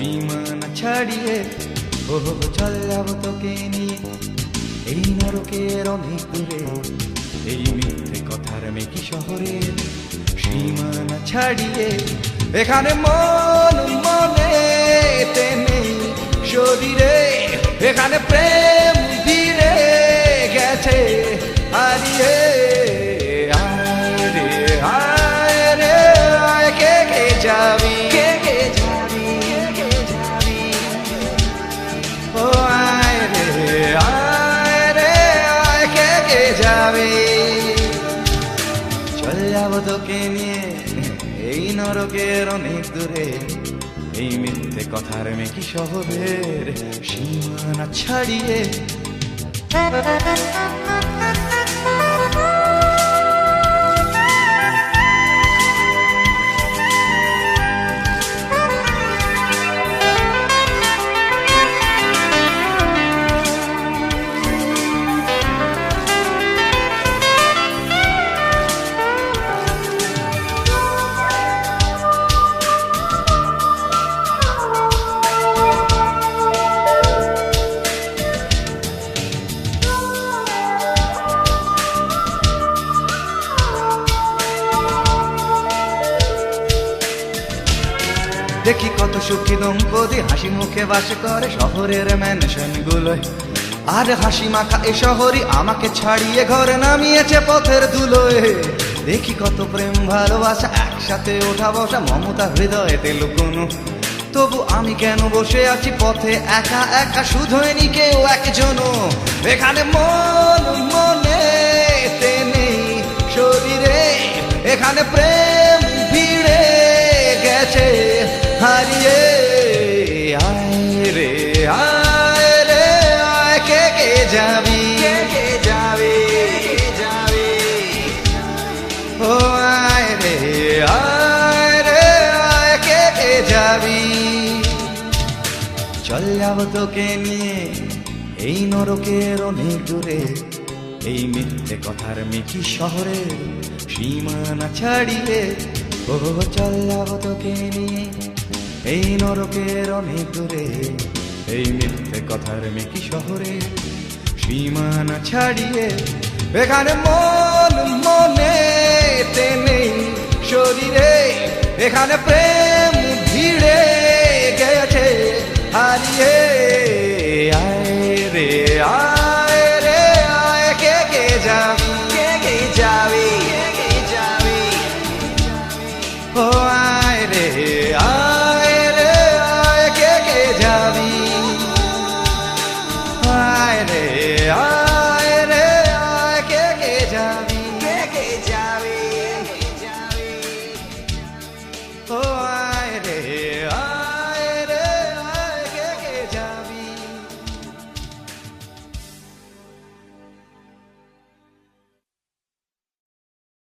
সীমানা ছাড়িয়ে ও চল যাব তোকে নিয়ে এই নরকের অনেক দূরে, এই মিথ্যে কথার মেকি শহরে সীমানা ছাড়িয়ে। এখানে মন মনেতে নেই শরীরে, এখানে প্রেম ধীরে গেছে হারিয়ে। আয় রে আয় রে আয়, কে কে যাবি, কে কে যাবি, কে যাবি। ও আয় রে আয় রে আয়, কে কে যাবি। চল যাব তোকে নিয়ে এই নরকের অনেক দূরে, এই মিথ্যে কথার মেকি শহরের সীমানা ছাড়িয়ে। দেখি কত সুখী দম্পতি হাসি মুখে বাস করে শহরের ম্যানশন গুলোয়, আর হাসি মাখা এ শহরই আমাকে ছাড়িয়ে ঘরে নামিয়েছে পথের ধুলোয়। দেখি কত প্রেম ভালোবাসা একসাথে ওঠা বসা মমতা হৃদয়েতে লুকোনো, তবু আমি কেন বসে আছি পথে একা একা, শুধুই কেউ একজন। এখানে মন মনেতে নেই শরীরে, এখানে প্রেম ভিড়ে গেছে হারিয়ে। আয় রে আয় রে আয়, কে কে যাবি, কে কে যাবি, যাবি। ও আয় রে আয় রে আয়, কে কে যাবি। চল যাব তোকে নিয়ে এই নরকের অনেক দূরে, এই মিথ্যে কথার মিকি শহরে সীমানা ছাড়িয়ে। ও চল যাব তোকে নিয়ে এই নরকের অনেক দূরে, এই মিথ্যে কথার মেকি শহরে সীমানা ছাড়িয়ে। এখানে মন মনেতে নেই শরীরে, এখানে প্রেম